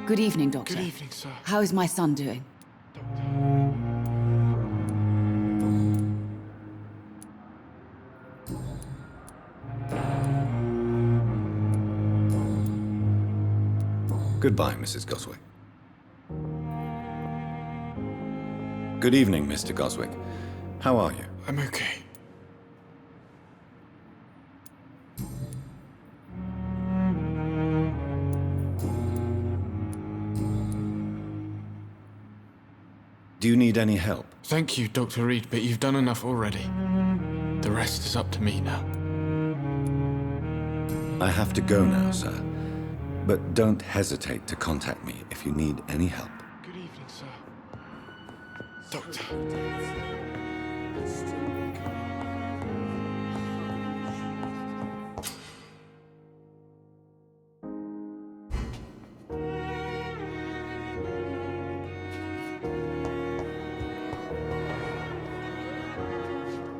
Good evening, Doctor. Good evening, sir. How is my son doing? Goodbye, Mrs. Goswick. Good evening, Mr. Goswick. How are you? I'm okay. Do you need any help? Thank you, Dr. Reed, but you've done enough already. The rest is up to me now. I have to go now, sir. But don't hesitate to contact me if you need any help. Good evening, sir. Doctor.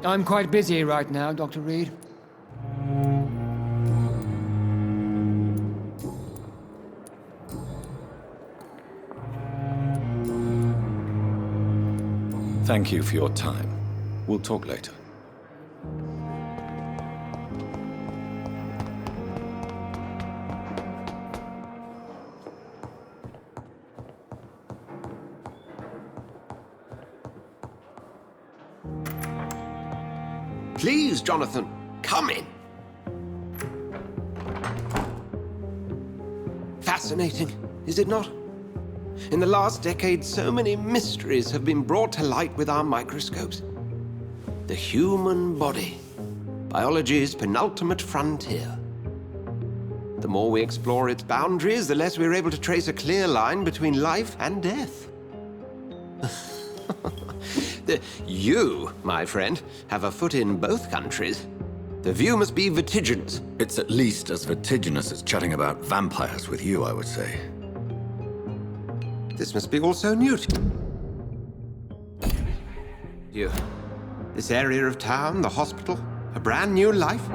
I'm quite busy right now, Dr. Reed. Thank you for your time. We'll talk later. Please, Jonathan, come in. Fascinating, is it not? In the last decade, so many mysteries have been brought to light with our microscopes. The human body, biology's penultimate frontier. The more we explore its boundaries, the less we're able to trace a clear line between life and death. You, my friend, have a foot in both countries. The view must be vertiginous. It's at least as vertiginous as chatting about vampires with you, I would say. This must be all so new to you. This area of town, the hospital, a brand new life.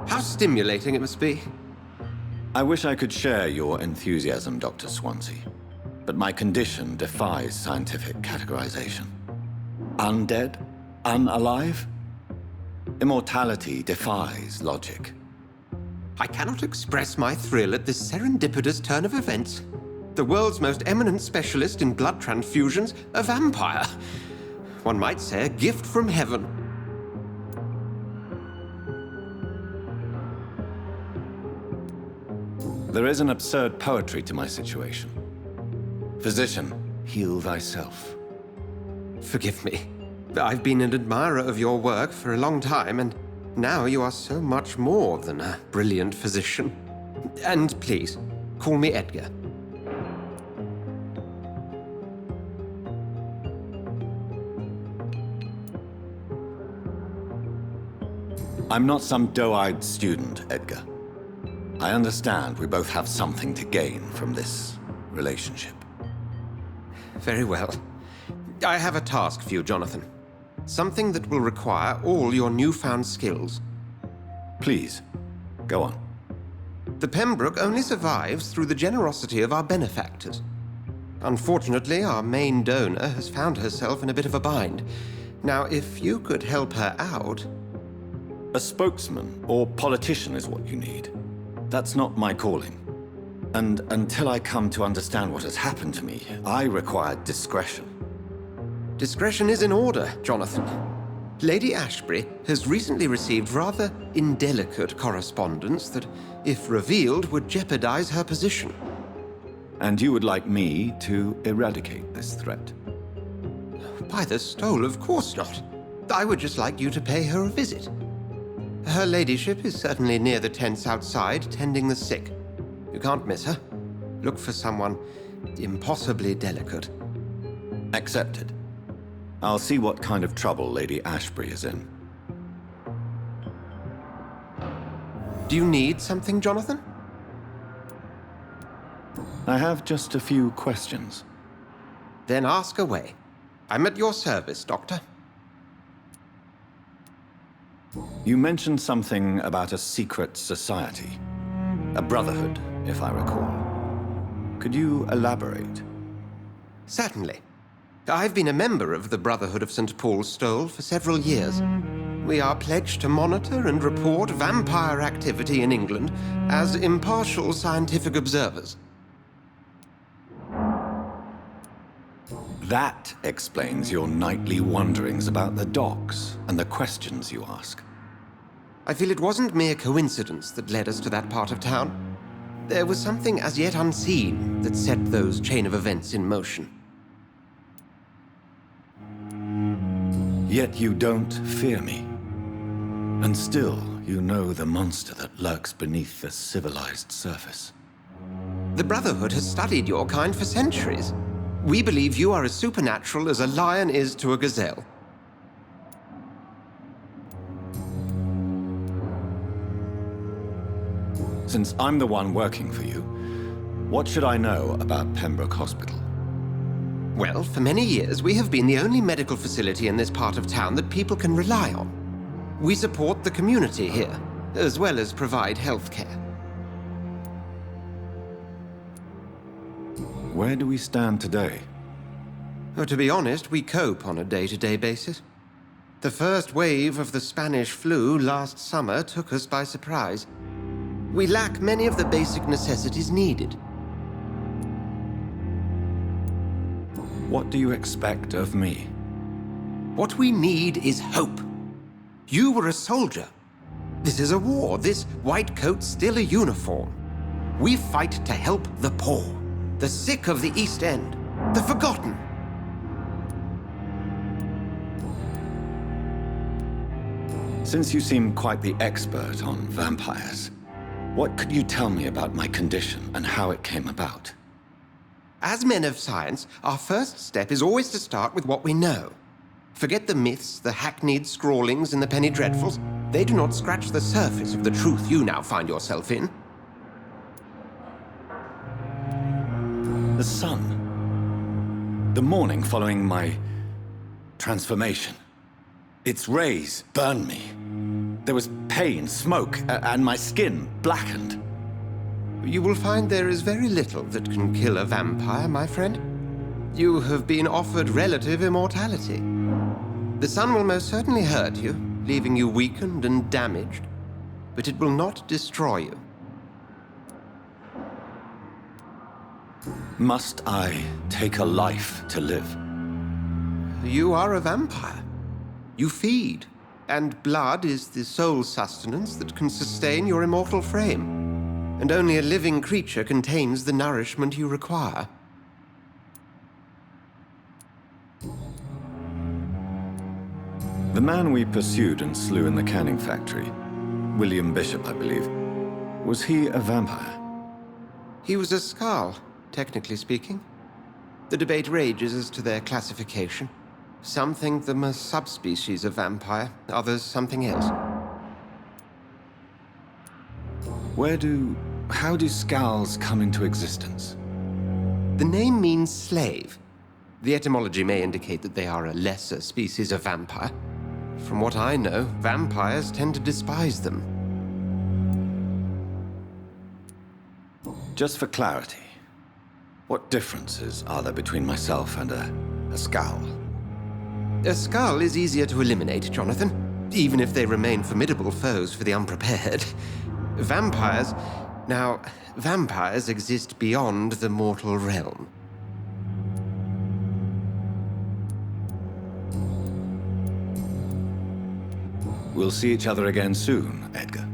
How stimulating it must be. I wish I could share your enthusiasm, Dr. Swansea, but my condition defies scientific categorization. Undead? Unalive? Immortality defies logic. I cannot express my thrill at this serendipitous turn of events. The world's most eminent specialist in blood transfusions, a vampire. One might say a gift from heaven. There is an absurd poetry to my situation. Physician, heal thyself. Forgive me. I've been an admirer of your work for a long time, and now you are so much more than a brilliant physician. And please, call me Edgar. I'm not some doe-eyed student, Edgar. I understand we both have something to gain from this relationship. Very well. I have a task for you, Jonathan. Something that will require all your newfound skills. Please, go on. The Pembroke only survives through the generosity of our benefactors. Unfortunately, our main donor has found herself in a bit of a bind. Now, if you could help her out... A spokesman or politician is what you need. That's not my calling. And until I come to understand what has happened to me, I require discretion. Discretion is in order, Jonathan. Lady Ashbury has recently received rather indelicate correspondence that, if revealed, would jeopardize her position. And you would like me to eradicate this threat? By the stole, of course not. I would just like you to pay her a visit. Her ladyship is certainly near the tents outside, tending the sick. You can't miss her. Look for someone impossibly delicate. Accepted. I'll see what kind of trouble Lady Ashbury is in. Do you need something, Jonathan? I have just a few questions. Then ask away. I'm at your service, Doctor. You mentioned something about a secret society. A brotherhood, if I recall. Could you elaborate? Certainly. I've been a member of the Brotherhood of St. Paul's Stole for several years. We are pledged to monitor and report vampire activity in England as impartial scientific observers. That explains your nightly wanderings about the docks and the questions you ask. I feel it wasn't mere coincidence that led us to that part of town. There was something as yet unseen that set those chain of events in motion. Yet you don't fear me. And still, you know the monster that lurks beneath the civilized surface. The Brotherhood has studied your kind for centuries. We believe you are as supernatural as a lion is to a gazelle. Since I'm the one working for you, what should I know about Pembroke Hospital? Well, for many years, we have been the only medical facility in this part of town that people can rely on. We support the community here, as well as provide health care. Where do we stand today? Oh, to be honest, we cope on a day-to-day basis. The first wave of the Spanish flu last summer took us by surprise. We lack many of the basic necessities needed. What do you expect of me? What we need is hope. You were a soldier. This is a war. This white coat's still a uniform. We fight to help the poor, the sick of the East End, the forgotten. Since you seem quite the expert on vampires, what could you tell me about my condition and how it came about? As men of science, our first step is always to start with what we know. Forget the myths, the hackneyed scrawlings, and the penny dreadfuls. They do not scratch the surface of the truth you now find yourself in. The sun. The morning following my transformation. Its rays burned me. There was pain, smoke, and my skin blackened. You will find there is very little that can kill a vampire, my friend. You have been offered relative immortality. The sun will most certainly hurt you, leaving you weakened and damaged, but it will not destroy you. Must I take a life to live? You are a vampire. You feed, and blood is the sole sustenance that can sustain your immortal frame. And only a living creature contains the nourishment you require. The man we pursued and slew in the canning factory, William Bishop, I believe, was he a vampire? He was a Skald, technically speaking. The debate rages as to their classification. Some think them a subspecies of vampire, others something else. How do Skalds come into existence? The name means slave. The etymology may indicate that they are a lesser species of vampire. From what I know, vampires tend to despise them. Just for clarity, what differences are there between myself and a Skald? A Skald is easier to eliminate, Jonathan, even if they remain formidable foes for the unprepared. Vampires exist beyond the mortal realm. We'll see each other again soon, Edgar.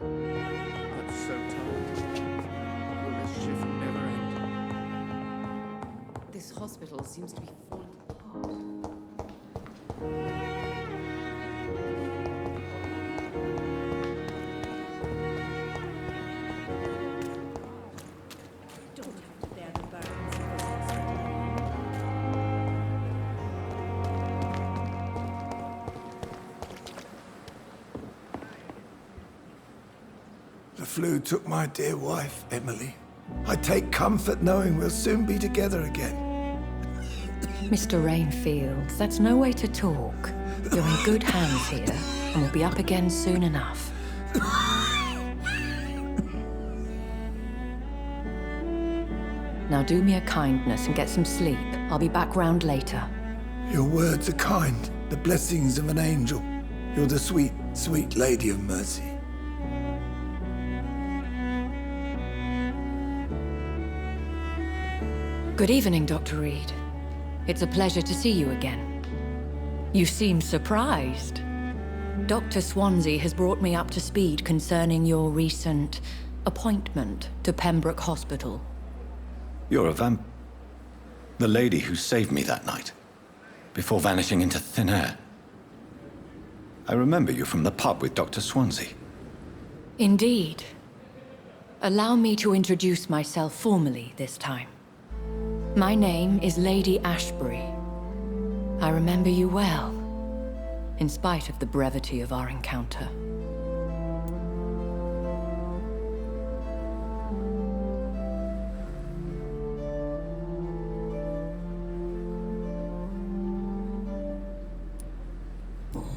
That's so tired. Will this shift never end? This hospital seems to be falling apart. Don't have to bear the burdens of this hospital. The flu took my dear wife, Emily. I take comfort knowing we'll soon be together again. Mr. Rainfield, that's no way to talk. You're in good hands here, and we'll be up again soon enough. Now do me a kindness and get some sleep. I'll be back round later. Your words are kind, the blessings of an angel. You're the sweet, sweet Lady of Mercy. Good evening, Dr. Reed. It's a pleasure to see you again. You seem surprised. Dr. Swansea has brought me up to speed concerning your recent appointment to Pembroke Hospital. You're a the lady who saved me that night, before vanishing into thin air. I remember you from the pub with Dr. Swansea. Indeed. Allow me to introduce myself formally this time. My name is Lady Ashbury. I remember you well, in spite of the brevity of our encounter.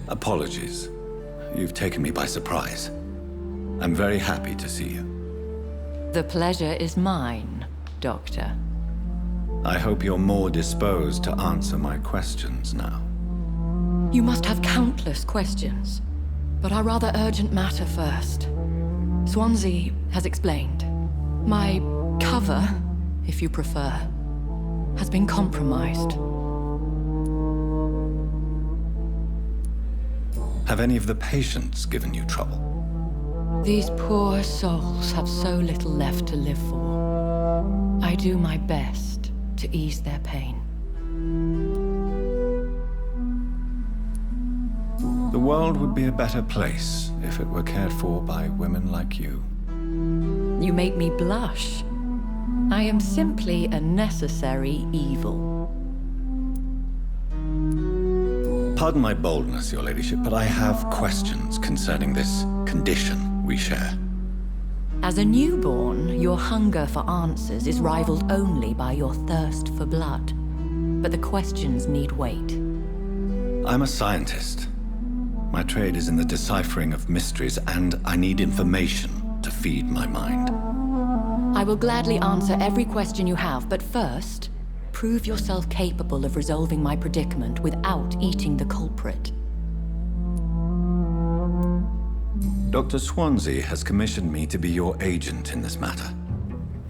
Apologies. You've taken me by surprise. I'm very happy to see you. The pleasure is mine, Doctor. I hope you're more disposed to answer my questions now. You must have countless questions, but our rather urgent matter first. Swansea has explained. My cover, if you prefer, has been compromised. Have any of the patients given you trouble? These poor souls have so little left to live for. I do my best to ease their pain. The world would be a better place if it were cared for by women like you. You make me blush. I am simply a necessary evil. Pardon my boldness, Your Ladyship, but I have questions concerning this condition we share. As a newborn, your hunger for answers is rivaled only by your thirst for blood. But the questions need wait. I'm a scientist. My trade is in the deciphering of mysteries, and I need information to feed my mind. I will gladly answer every question you have, but first, prove yourself capable of resolving my predicament without eating the culprit. Dr. Swansea has commissioned me to be your agent in this matter.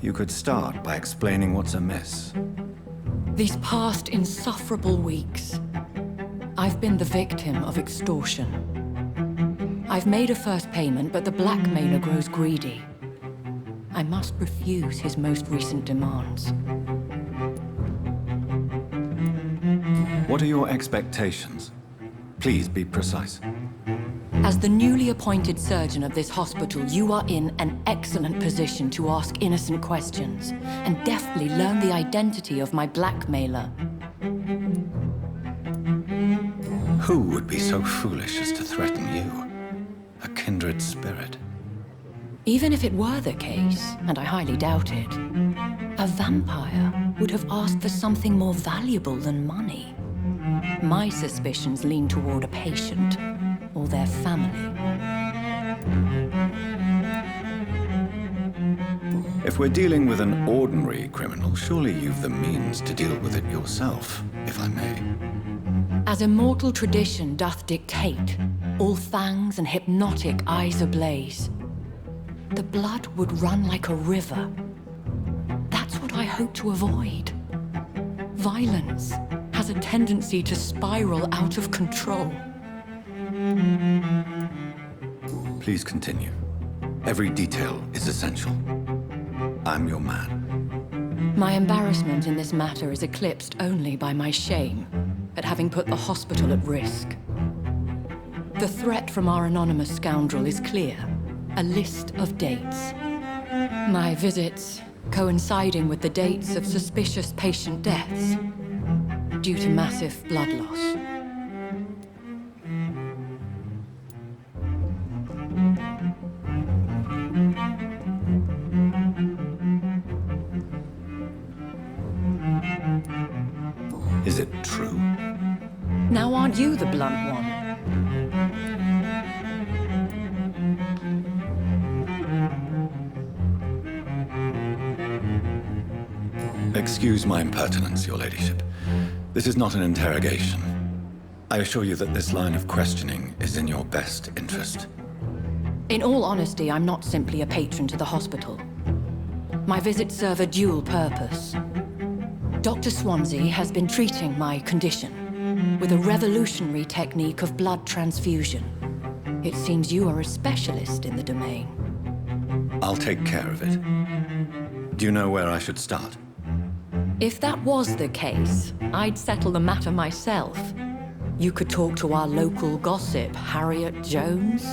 You could start by explaining what's amiss. These past insufferable weeks, I've been the victim of extortion. I've made a first payment, but the blackmailer grows greedy. I must refuse his most recent demands. What are your expectations? Please be precise. As the newly appointed surgeon of this hospital, you are in an excellent position to ask innocent questions and deftly learn the identity of my blackmailer. Who would be so foolish as to threaten you? A kindred spirit. Even if it were the case, and I highly doubt it, a vampire would have asked for something more valuable than money. My suspicions lean toward a patient or their family. If we're dealing with an ordinary criminal, surely you've the means to deal with it yourself, if I may. As immortal tradition doth dictate, all fangs and hypnotic eyes ablaze, the blood would run like a river. That's what I hope to avoid. Violence has a tendency to spiral out of control. Please continue. Every detail is essential. I'm your man. My embarrassment in this matter is eclipsed only by my shame at having put the hospital at risk. The threat from our anonymous scoundrel is clear. A list of dates. My visits coinciding with the dates of suspicious patient deaths due to massive blood loss. Is it true? Now aren't you the blunt one? Excuse my impertinence, your ladyship. This is not an interrogation. I assure you that this line of questioning is in your best interest. In all honesty, I'm not simply a patron to the hospital. My visits serve a dual purpose. Dr. Swansea has been treating my condition with a revolutionary technique of blood transfusion. It seems you are a specialist in the domain. I'll take care of it. Do you know where I should start? If that was the case, I'd settle the matter myself. You could talk to our local gossip, Harriet Jones.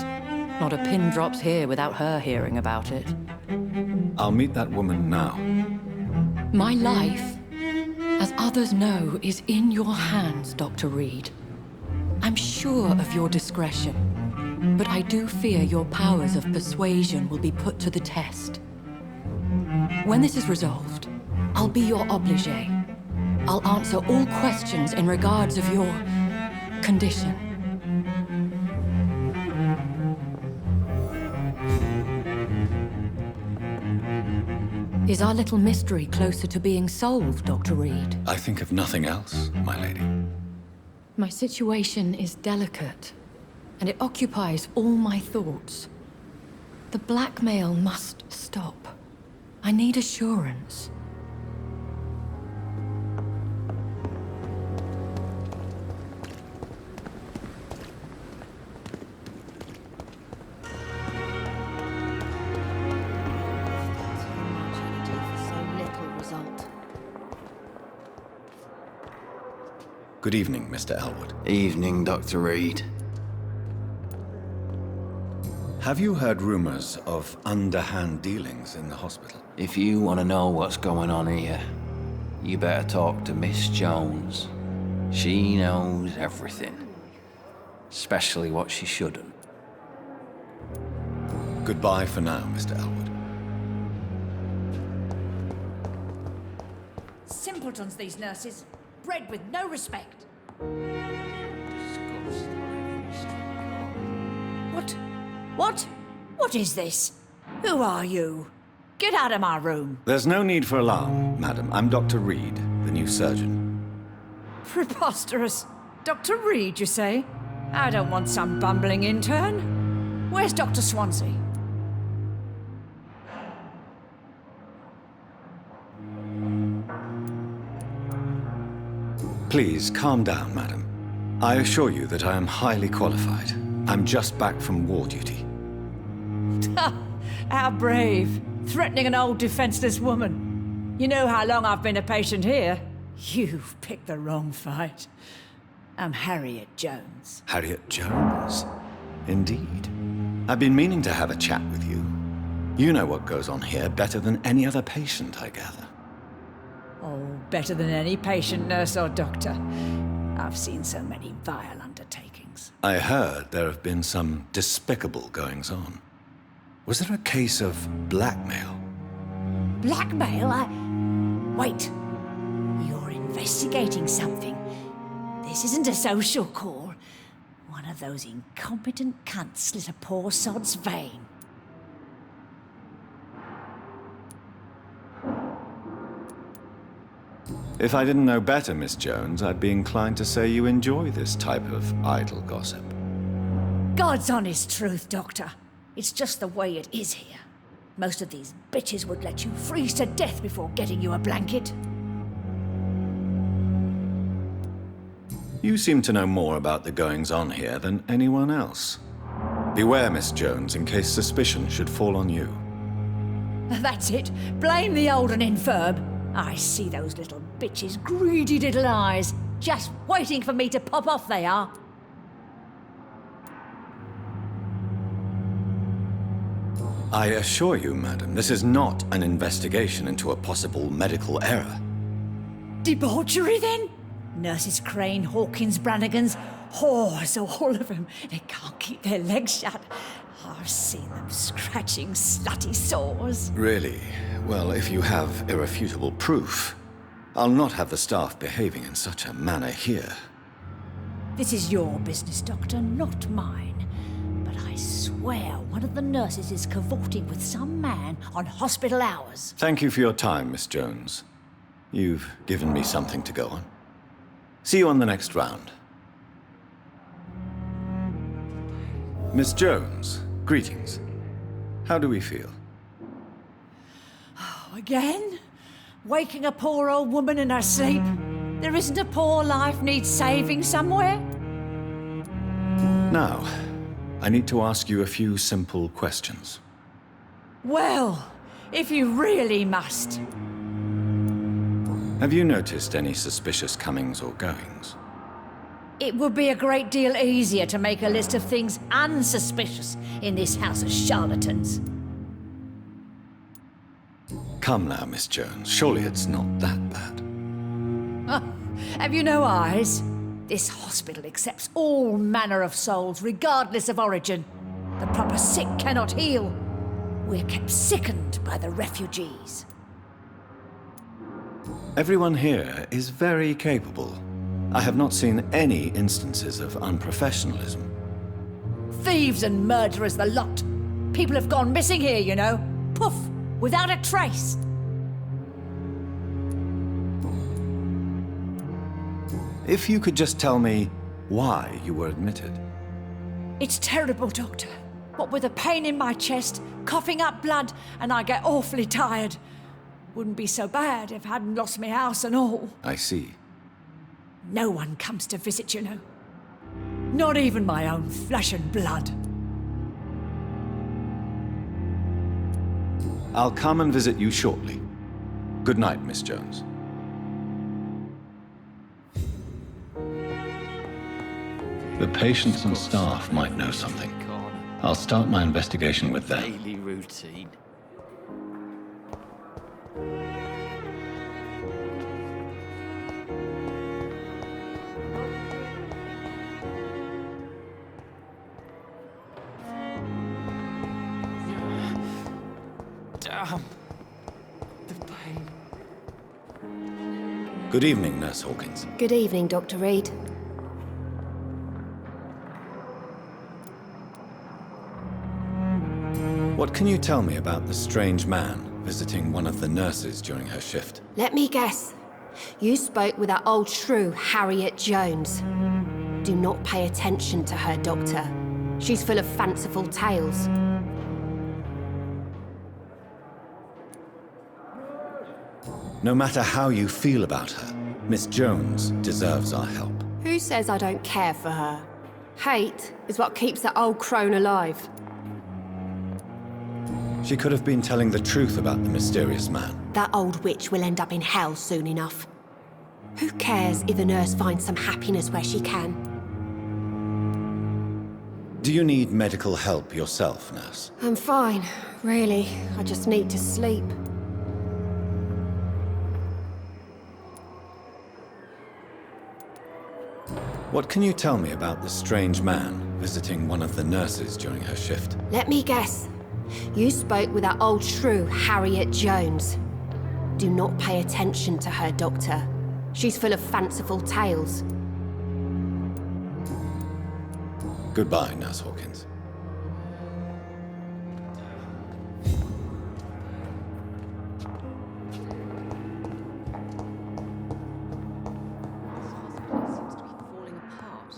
Not a pin drops here without her hearing about it. I'll meet that woman now. My life, as others know, is in your hands, Dr. Reed. I'm sure of your discretion, but I do fear your powers of persuasion will be put to the test. When this is resolved, I'll be your obligé. I'll answer all questions in regards of your condition. Is our little mystery closer to being solved, Dr. Reed? I think of nothing else, my lady. My situation is delicate, and it occupies all my thoughts. The blackmail must stop. I need assurance. Good evening, Mr. Elwood. Evening, Dr. Reed. Have you heard rumors of underhand dealings in the hospital? If you want to know what's going on here, you better talk to Miss Jones. She knows everything. Especially what she shouldn't. Goodbye for now, Mr. Elwood. Simpletons, these nurses. Bred with no respect. What? What is this? Who are you? Get out of my room. There's no need for alarm, madam. I'm Dr. Reed, the new surgeon. Preposterous. Dr. Reed, you say? I don't want some bumbling intern. Where's Dr. Swansea? Please, calm down, madam. I assure you that I am highly qualified. I'm just back from war duty. How brave. Threatening an old defenseless woman. You know how long I've been a patient here? You've picked the wrong fight. I'm Harriet Jones. Harriet Jones? Indeed. I've been meaning to have a chat with you. You know what goes on here better than any other patient, I gather. Oh, better than any patient, nurse or doctor. I've seen so many vile undertakings. I heard there have been some despicable goings-on. Was there a case of blackmail? Blackmail? Wait. You're investigating something. This isn't a social call. One of those incompetent cunts slit a poor sod's vein. If I didn't know better, Miss Jones, I'd be inclined to say you enjoy this type of idle gossip. God's honest truth, Doctor. It's just the way it is here. Most of these bitches would let you freeze to death before getting you a blanket. You seem to know more about the goings-on here than anyone else. Beware, Miss Jones, in case suspicion should fall on you. That's it. Blame the old and infirm. I see those little bitches' greedy little eyes. Just waiting for me to pop off, they are. I assure you, madam, this is not an investigation into a possible medical error. Debauchery, then? Nurses Crane, Hawkins, Brannigans, whores, all of them. They can't keep their legs shut. I've seen them scratching slutty sores. Really? Well, if you have irrefutable proof, I'll not have the staff behaving in such a manner here. This is your business, Doctor, not mine. But I swear one of the nurses is cavorting with some man on hospital hours. Thank you for your time, Miss Jones. You've given me something to go on. See you on the next round. Miss Jones, greetings. How do we feel? Again? Waking a poor old woman in her sleep? There isn't a poor life needs saving somewhere? Now, I need to ask you a few simple questions. Well, if you really must. Have you noticed any suspicious comings or goings? It would be a great deal easier to make a list of things unsuspicious in this house of charlatans. Come now, Miss Jones. Surely it's not that bad. Have you no eyes? This hospital accepts all manner of souls, regardless of origin. The proper sick cannot heal. We're kept sickened by the refugees. Everyone here is very capable. I have not seen any instances of unprofessionalism. Thieves and murderers, the lot. People have gone missing here, you know. Poof, without a trace. If you could just tell me why you were admitted. It's terrible, Doctor. What with a pain in my chest, coughing up blood, and I get awfully tired. Wouldn't be so bad if I hadn't lost my house and all. I see. No one comes to visit, you know. Not even my own flesh and blood. I'll come and visit you shortly. Good night, Miss Jones. The patients and staff might know something. I'll start my investigation with them. Daily routine. Damn. The pain. Good evening, Nurse Hawkins. Good evening, Dr. Reed. What can you tell me about the strange man visiting one of the nurses during her shift. Let me guess. You spoke with that old shrew, Harriet Jones. Do not pay attention to her, Doctor. She's full of fanciful tales. No matter how you feel about her, Miss Jones deserves our help. Who says I don't care for her? Hate is what keeps that old crone alive. She could have been telling the truth about the mysterious man. That old witch will end up in hell soon enough. Who cares if a nurse finds some happiness where she can? Do you need medical help yourself, nurse? I'm fine, really. I just need to sleep. What can you tell me about the strange man visiting one of the nurses during her shift? Let me guess. You spoke with that old shrew, Harriet Jones. Do not pay attention to her, Doctor. She's full of fanciful tales. Goodbye, Nurse Hawkins.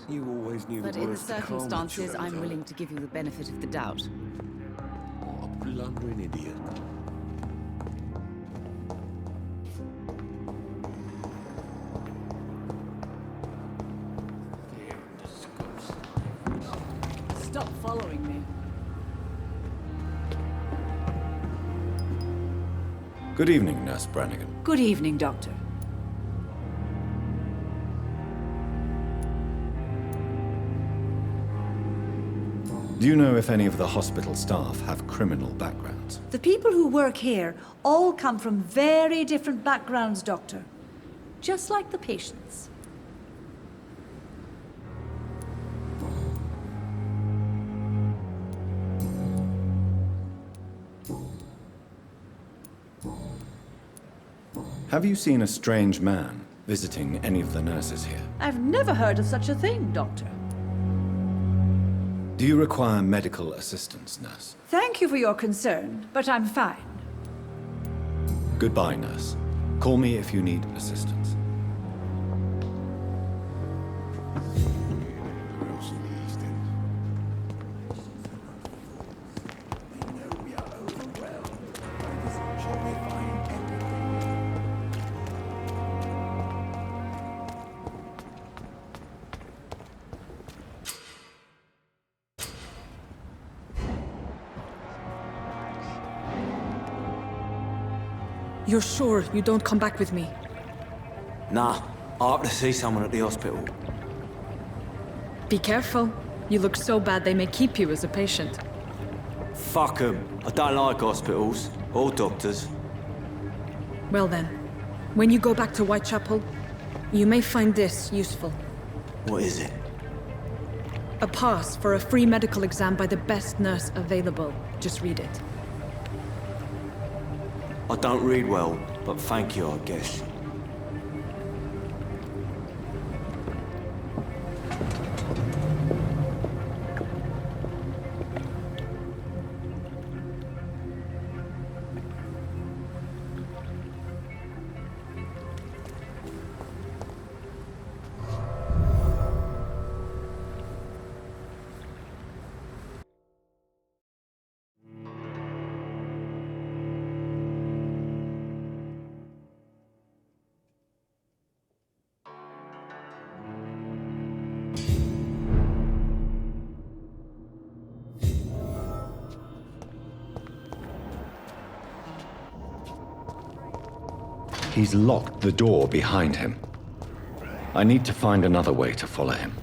You always knew But the in the worst of circumstances, Carmen, I'm willing to give you the benefit of the doubt. What a blundering idiot. Stop following me. Good evening, Nurse Brannigan. Good evening, Doctor. Do you know if any of the hospital staff have criminal backgrounds? The people who work here all come from very different backgrounds, Doctor. Just like the patients. Have you seen a strange man visiting any of the nurses here? I've never heard of such a thing, Doctor. Do you require medical assistance, nurse? Thank you for your concern, but I'm fine. Goodbye, nurse. Call me if you need assistance. You're sure you don't come back with me? Nah, I have to see someone at the hospital. Be careful. You look so bad they may keep you as a patient. Fuck 'em. I don't like hospitals or doctors. Well then, when you go back to Whitechapel, you may find this useful. What is it? A pass for a free medical exam by the best nurse available. Just read it. I don't read well, but thank you, I guess. He's locked the door behind him. I need to find another way to follow him.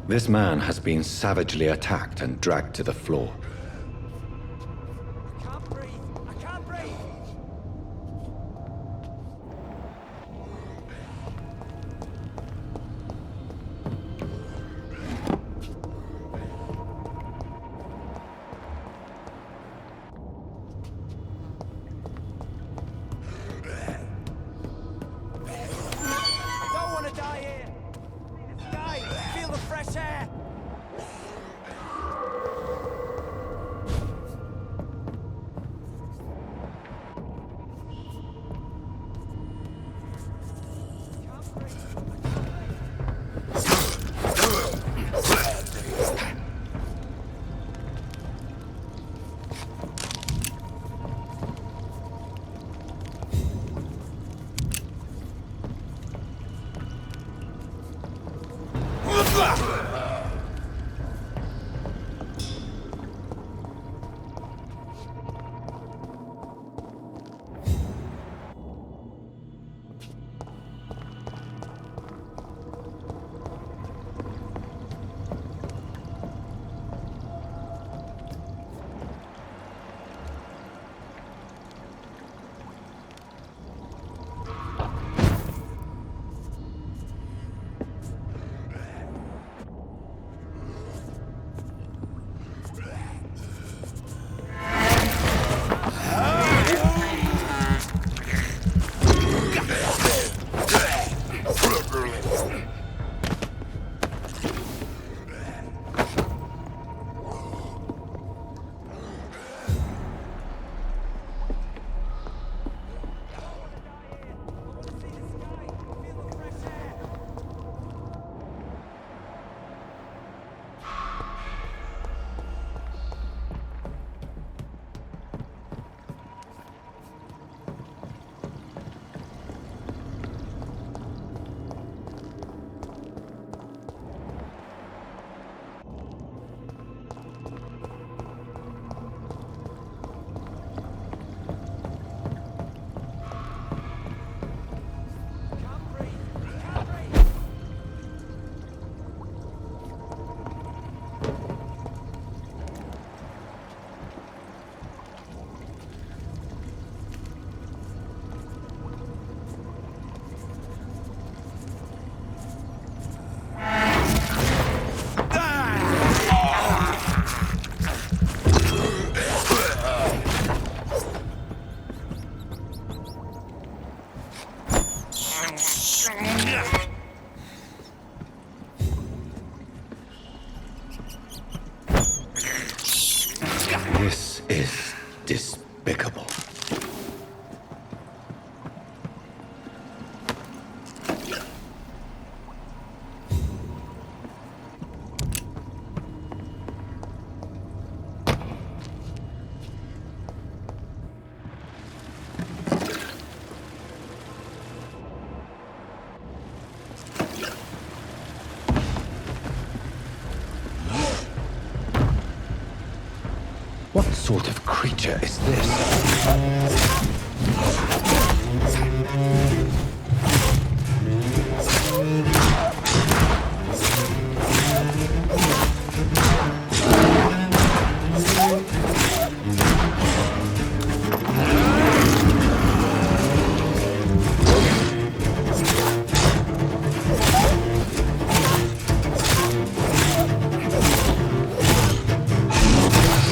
This man has been savagely attacked and dragged to the floor. Despicable. What sort of creature is this?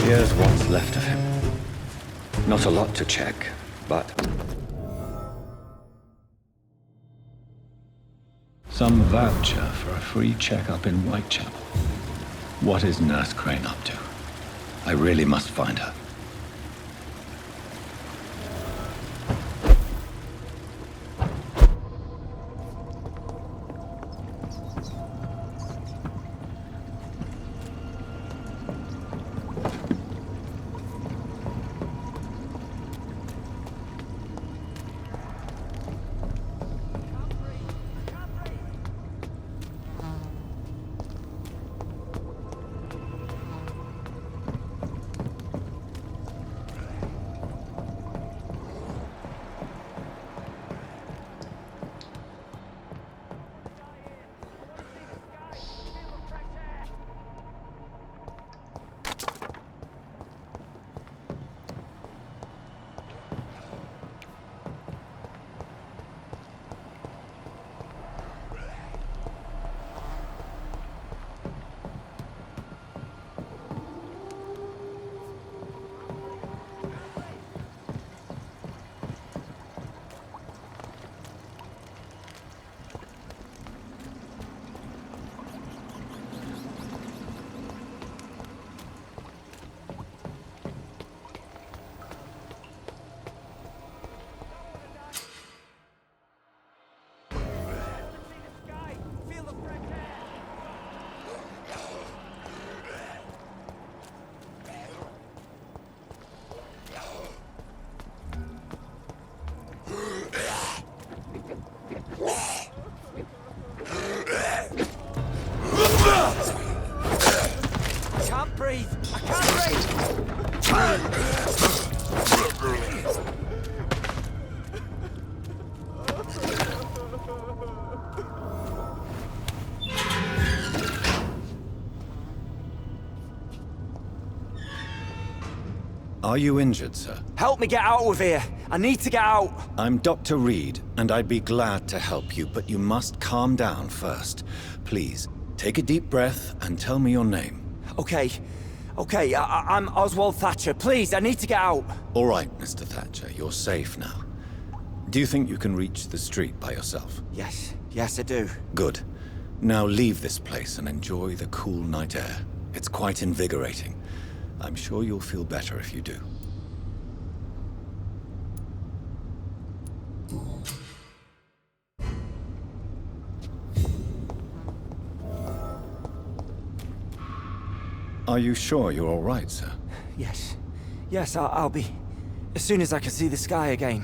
Here's what's left of him. Not a lot to check, but... Some voucher for a free checkup in Whitechapel. What is Nurse Crane up to? I really must find her. Are you injured, sir? Help me get out of here. I need to get out. I'm Dr. Reed, and I'd be glad to help you, but you must calm down first. Please, take a deep breath and tell me your name. Okay. I'm Oswald Thatcher. Please, I need to get out. All right, Mr. Thatcher, you're safe now. Do you think you can reach the street by yourself? Yes, I do. Good. Now leave this place and enjoy the cool night air. It's quite invigorating. I'm sure you'll feel better if you do. Are you sure you're all right, sir? Yes, I'll be. As soon as I can see the sky again.